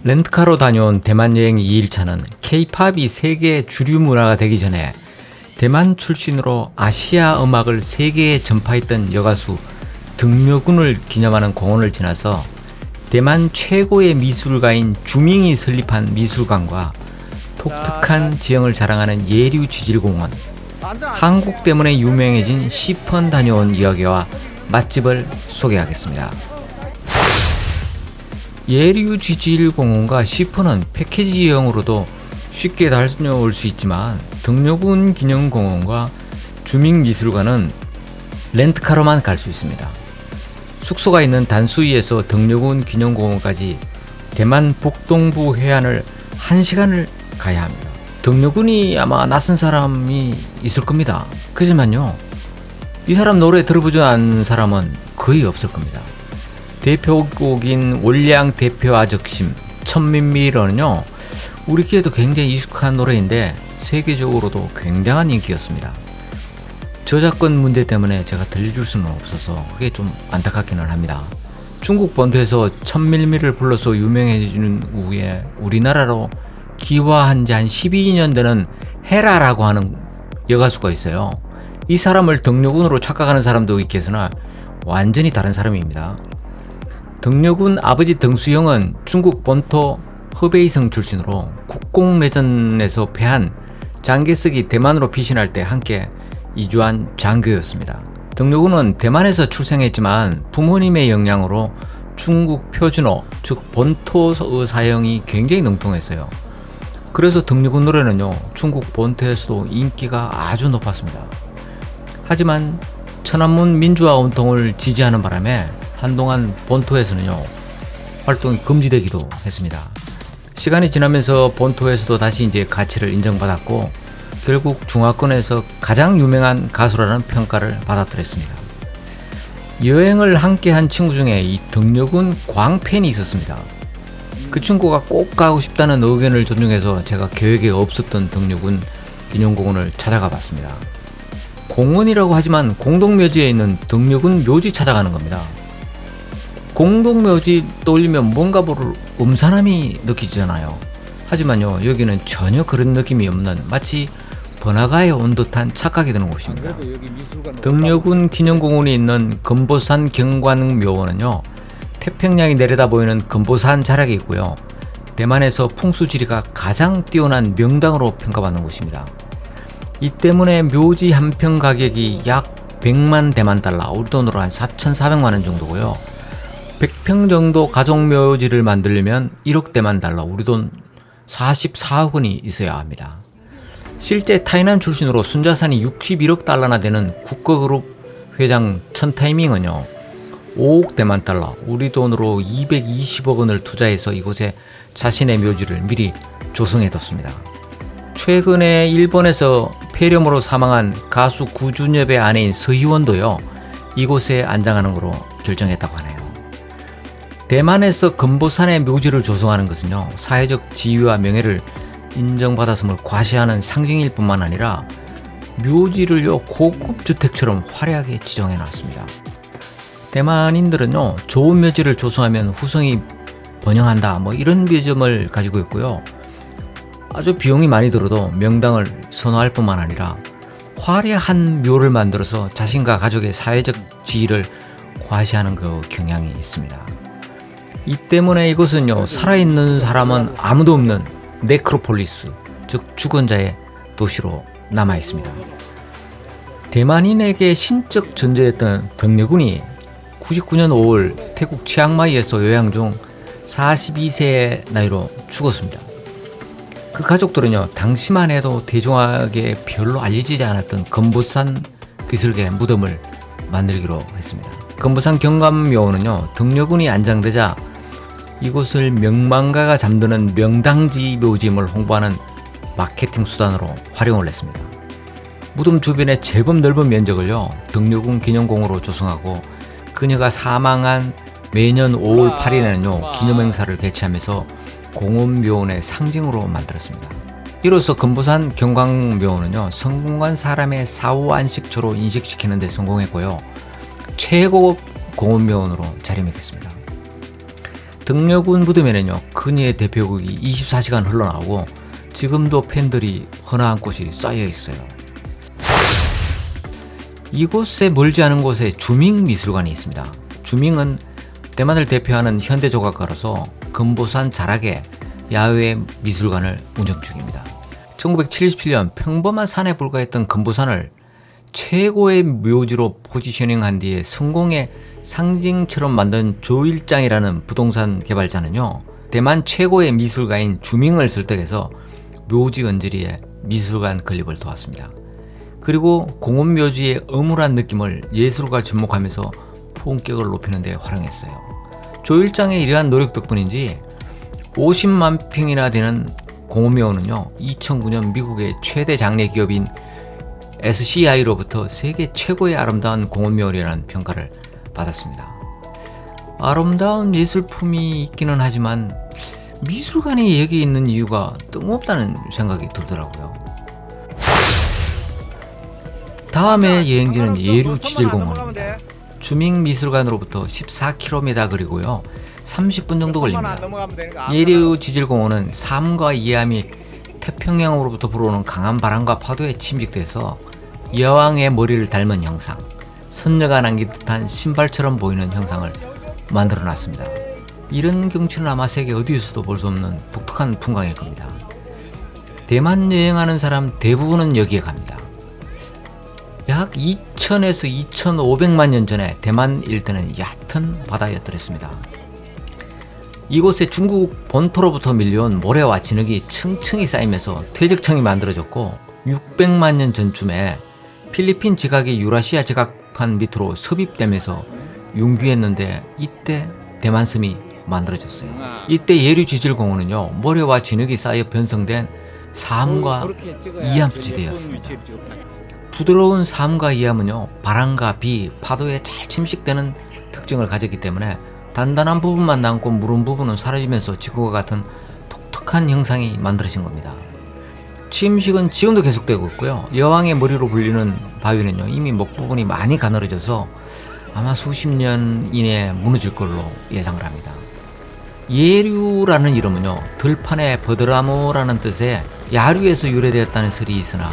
렌트카로 다녀온 대만 여행 2일차는 K-팝이 세계 주류 문화가 되기 전에 대만 출신으로 아시아 음악을 세계에 전파했던 여가수 등려군을 기념하는 공원을 지나서 대만 최고의 미술가인 주밍이 설립한 미술관과 독특한 지형을 자랑하는 예류지질공원, 한국 때문에 유명해진 시펀 다녀온 이야기와 맛집을 소개하겠습니다. 예류지질공원과 시펀은 패키지형으로도 쉽게 다녀올 수 있지만 등려군 기념공원과 주밍미술관은 렌트카로만 갈 수 있습니다. 숙소가 있는 단수이에서 등려군 기념공원까지 대만 북동부 해안을 1시간을 가야 합니다. 등려군이 아마 낯선 사람이 있을 겁니다. 그렇지만요, 이 사람 노래 들어보지 않은 사람은 거의 없을 겁니다. 대표곡인 월량 대표 아적심 천민미러는요, 우리 귀에도 굉장히 익숙한 노래인데 세계적으로도 굉장한 인기였습니다. 저작권 문제 때문에 제가 들려줄 수는 없어서 그게 좀 안타깝기는 합니다. 중국 본토에서 천밀미를 불러서 유명해지는 후에 우리나라로 기화한 지 한 12년 되는 헤라라고 하는 여가수가 있어요. 이 사람을 등려군으로 착각하는 사람도 있겠으나 완전히 다른 사람입니다. 등려군 아버지 등수영은 중국 본토 허베이성 출신으로 국공내전에서 패한 장개석이 대만으로 피신할 때 함께 이주한 장교였습니다. 등려군은 대만에서 출생했지만 부모님의 영향으로 중국 표준어, 즉 본토의 사용이 굉장히 능통했어요. 그래서 등려군 노래는요, 중국 본토에서도 인기가 아주 높았습니다. 하지만 천안문 민주화 운동을 지지하는 바람에 한동안 본토에서는요, 활동이 금지되기도 했습니다. 시간이 지나면서 본토에서도 다시 이제 가치를 인정받았고 결국 중화권에서 가장 유명한 가수라는 평가를 받아들였습니다. 여행을 함께 한 친구 중에 이 등려군 광팬이 있었습니다. 그 친구가 꼭 가고 싶다는 의견을 존중해서 제가 계획에 없었던 등려군 기념공원을 찾아가 봤습니다. 공원이라고 하지만 공동묘지에 있는 등려군 묘지 찾아가는 겁니다. 공동묘지 떠올리면 뭔가 모를 음산함이 느껴지잖아요. 하지만요, 여기는 전혀 그런 느낌이 없는 마치 번화가에 온 듯한 착각이 드는 곳입니다. 등려군 기념공원이 있는 금보산 경관묘원은요, 태평양이 내려다 보이는 금보산 자락이 있고요, 대만에서 풍수지리가 가장 뛰어난 명당으로 평가받는 곳입니다. 이 때문에 묘지 한 평 가격이 약 100만 대만 달러, 우리 돈으로 한 4,400만 원 정도고요. 100평 정도 가족묘지를 만들려면 1억 대만 달러, 우리 돈 44억 원이 있어야 합니다. 실제 타이난 출신으로 순자산이 61억 달러나 되는 국거그룹 회장 천타이밍은요, 5억 대만 달러, 우리 돈으로 220억 원을 투자해서 이곳에 자신의 묘지를 미리 조성해뒀습니다. 최근에 일본에서 폐렴으로 사망한 가수 구준엽의 아내인 서희원도요, 이곳에 안장하는 것으로 결정했다고 하네요. 대만에서 금보산의 묘지를 조성하는 것은요, 사회적 지위와 명예를 인정받았음을 과시하는 상징일 뿐만 아니라 묘지를요, 고급 주택처럼 화려하게 지정해 놨습니다. 대만인들은요, 좋은 묘지를 조성하면 후손이 번영한다, 이런 비점을 가지고 있고요, 아주 비용이 많이 들어도 명당을 선호할 뿐만 아니라 화려한 묘를 만들어서 자신과 가족의 사회적 지위를 과시하는 그 경향이 있습니다. 이 때문에 이곳은요, 살아있는 사람은 아무도 없는 네크로폴리스, 즉 죽은 자의 도시로 남아 있습니다. 대만인에게 신적 존재였던 등려군이 99년 5월 태국 치앙마이에서 요양 중 42세의 나이로 죽었습니다. 그 가족들은요, 당시만 해도 대중에게 별로 알려지지 않았던 금보산 기슭의 무덤을 만들기로 했습니다. 금보산 경관묘원은요, 등려군이 안장되자 이곳을 명망가가 잠드는 명당지 묘지임을 홍보하는 마케팅 수단으로 활용을 했습니다. 무덤 주변의 제법 넓은 면적을요, 등려군 기념공원으로 조성하고 그녀가 사망한 매년 5월 8일에는요, 기념행사를 개최하면서 공원묘원의 상징으로 만들었습니다. 이로써 금보산 경광묘원은요, 성공한 사람의 사후 안식처로 인식시키는 데 성공했고요, 최고 공원묘원으로 자리매겼습니다. 등려군 무덤에는요 근희의 대표곡이 24시간 흘러나오고 지금도 팬들이 헌화한 곳이 쌓여 있어요. 이곳에 멀지 않은 곳에 주밍미술관이 있습니다. 주밍은 대만을 대표하는 현대 조각가로서 금보산 자락에 야외 미술관을 운영 중입니다. 1977년 평범한 산에 불과했던 금보산을 최고의 묘지로 포지셔닝한 뒤에 성공의 상징처럼 만든 조일장이라는 부동산 개발자는요, 대만 최고의 미술가인 주밍을 설득해서 묘지 언저리에 미술관 건립을 도왔습니다. 그리고 공원묘지의 어물한 느낌을 예술가 접목하면서 품격을 높이는 데 활용했어요. 조일장의 이러한 노력 덕분인지 50만 평이나 되는 공원묘는요 2009년 미국의 최대 장례 기업인 SCI로부터 세계 최고의 아름다운 공원묘라는 평가를 받았습니다. 아름다운 예술품이 있기는 하지만 미술관이 여기 있는 이유가 뜬금없다는 생각이 들더라고요. 다음에 여행지는 예류지질공원입니다. 주밍미술관으로부터 14km 거리고요 30분 정도 걸립니다. 예류지질공원은 삶과 이암이 태평양으로부터 불어오는 강한 바람과 파도에 침식돼서 여왕의 머리를 닮은 형상, 선녀가 남긴 듯한 신발처럼 보이는 형상을 만들어 놨습니다. 이런 경치는 아마 세계 어디에서도 볼 수 없는 독특한 풍광일 겁니다. 대만 여행하는 사람 대부분은 여기에 갑니다. 약 2000에서 2500만 년 전에 대만 일대는 얕은 바다였더랬습니다. 이곳에 중국 본토로부터 밀려온 모래와 진흙이 층층이 쌓이면서 퇴적청이 만들어졌고 600만 년 전쯤에 필리핀 지각이 유라시아 지각판 밑으로 섭입되면서 융기했는데 이때 대만섬이 만들어졌어요. 이때 예류지질공원은요 모래와 진흙이 쌓여 변성된 삶과 이암지대였습니다. 부드러운 삶과 이암은요 바람과 비, 파도에 잘 침식되는 특징을 가졌기 때문에 단단한 부분만 남고 무른 부분은 사라지면서 지구와 같은 독특한 형상이 만들어진 겁니다. 침식은 지금도 계속되고 있고요. 여왕의 머리로 불리는 바위는요 이미 목 부분이 많이 가늘어져서 아마 수십 년 이내에 무너질 걸로 예상을 합니다. 예류라는 이름은요 들판의 버드나무라는 뜻의 야류에서 유래되었다는 설이 있으나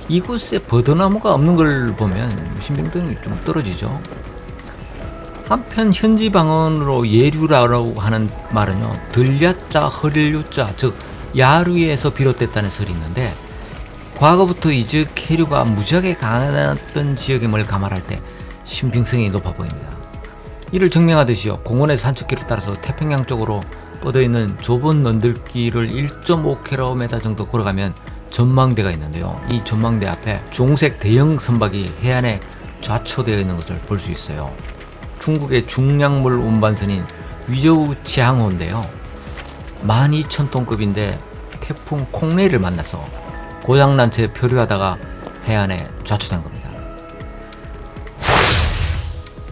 이곳에 버드나무가 없는 걸 보면 신빙성이 좀 떨어지죠. 한편 현지 방언으로 예류라고 하는 말은요 들야자 허릴유자 즉 야류에서 비롯됐다는 설이 있는데 과거부터 이 지역 해류가 무지하게 강했던 지역임을 감안할 때 신빙성이 높아 보입니다. 이를 증명하듯이요 공원의 산책길을 따라서 태평양 쪽으로 뻗어있는 좁은 넌들길을 1.5km 정도 걸어가면 전망대가 있는데요. 이 전망대 앞에 중색 대형 선박이 해안에 좌초되어 있는 것을 볼 수 있어요. 중국의 중량물 운반선인 위저우 치항호인데요. 12,000톤급인데 태풍 콩레이를 만나서 고장난 채 표류하다가 해안에 좌초된 겁니다.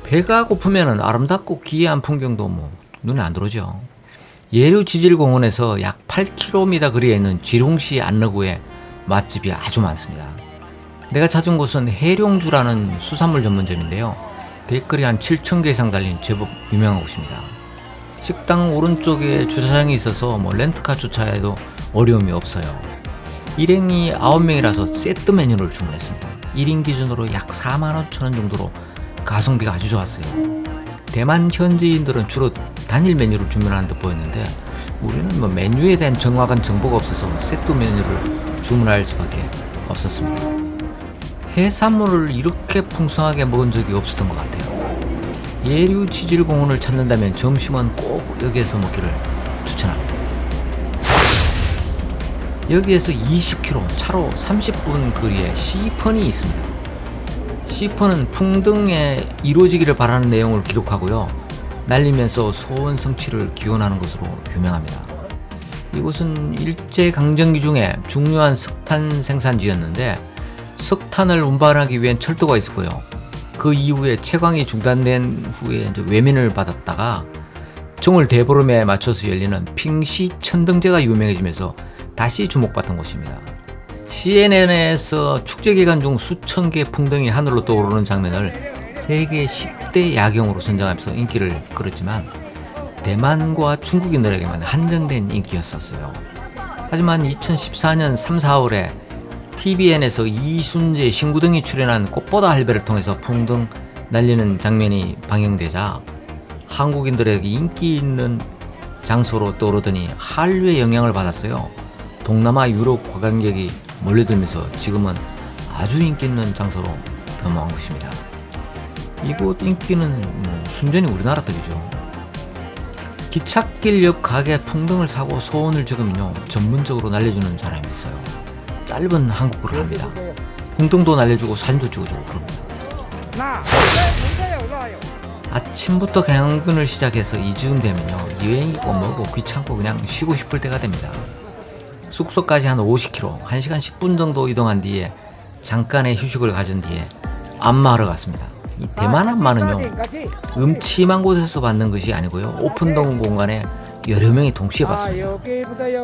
배가 고프면 아름답고 기이한 풍경도 눈에 안 들어오죠. 예류지질공원에서 약 8km 거리에 있는 지룡시 안너구에 맛집이 아주 많습니다. 내가 찾은 곳은 해룡주라는 수산물 전문점인데요. 댓글이 한 7,000개 이상 달린 제법 유명한 곳입니다. 식당 오른쪽에 주차장이 있어서 렌트카 주차에도 어려움이 없어요. 일행이 9명이라서 세트 메뉴를 주문했습니다. 1인 기준으로 약 45,000원 정도로 가성비가 아주 좋았어요. 대만 현지인들은 주로 단일 메뉴를 주문하는 듯 보였는데 우리는 메뉴에 대한 정확한 정보가 없어서 세트 메뉴를 주문할 수밖에 없었습니다. 해산물을 이렇게 풍성하게 먹은 적이 없었던 것 같아요. 예류지질공원을 찾는다면 점심은 꼭 여기에서 먹기를 추천합니다. 여기에서 20km, 차로 30분 거리에 시펀이 있습니다. 시펀은 풍등에 이루어지기를 바라는 내용을 기록하고요. 날리면서 소원 성취를 기원하는 것으로 유명합니다. 이곳은 일제강점기 중에 중요한 석탄 생산지였는데 석탄을 운반하기 위한 철도가 있었고요. 그 이후에 채광이 중단된 후에 외면을 받았다가 정월 대보름에 맞춰서 열리는 핑시 천등제가 유명해지면서 다시 주목받던 곳입니다. CNN에서 축제 기간 중 수천 개의 풍등이 하늘로 떠오르는 장면을 세계 10대 야경으로 선정하면서 인기를 끌었지만 대만과 중국인들에게만 한정된 인기였었어요. 하지만 2014년 3, 4월에 TVN에서 이순재, 신구등이 출연한 꽃보다 할배를 통해서 풍등 날리는 장면이 방영되자 한국인들에게 인기 있는 장소로 떠오르더니 한류의 영향을 받았어요. 동남아 유럽 관광객이 몰려들면서 지금은 아주 인기 있는 장소로 변모한 것입니다. 이곳 인기는 순전히 우리나라 덕이죠. 기찻길 옆 가게 풍등을 사고 소원을 적으면요 전문적으로 날려주는 사람이 있어요. 짧은 한국어를 합니다. 풍등도 날려주고 사진도 찍어주고 그럽니다. 아침부터 강연을 시작해서 이즈음 되면요 여행이고 뭐고 귀찮고 그냥 쉬고 싶을 때가 됩니다. 숙소까지 한 50km, 1시간 10분 정도 이동한 뒤에 잠깐의 휴식을 가진 뒤에 안마하러 갔습니다. 이 대만 안마는요 음침한 곳에서 받는 것이 아니고요 오픈된 공간에 여러 명이 동시에 받습니다.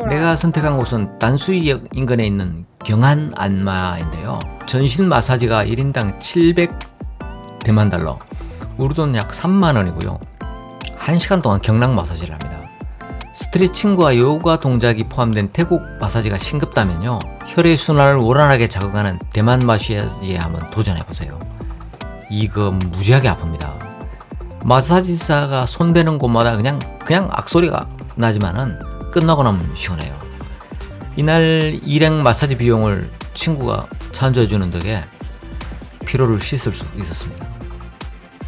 내가 선택한 곳은 단수이역 인근에 있는 경안 안마인데요. 전신 마사지가 1인당 700대만 달러, 우리 돈 약 3만 원이고요. 1시간 동안 경락 마사지를 합니다. 스트레칭과 요가 동작이 포함된 태국 마사지가 싱겁다면요 혈액순환을 원활하게 자극하는 대만 마사지에 한번 도전해보세요. 이거 무지하게 아픕니다. 마사지사가 손대는 곳마다 그냥 악소리가 나지만은 끝나고 나면 시원해요. 이날 일행 마사지 비용을 친구가 찬조해주는 덕에 피로를 씻을 수 있었습니다.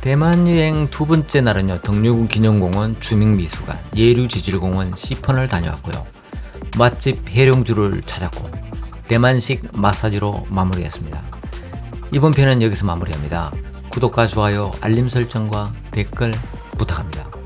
대만 여행 두 번째 날은요 덕류군 기념공원, 주민미술관, 예류지질공원, 시펀을 다녀왔고요. 맛집 해룡주를 찾았고 대만식 마사지로 마무리했습니다. 이번 편은 여기서 마무리합니다. 구독과 좋아요, 알림 설정과 댓글 부탁합니다.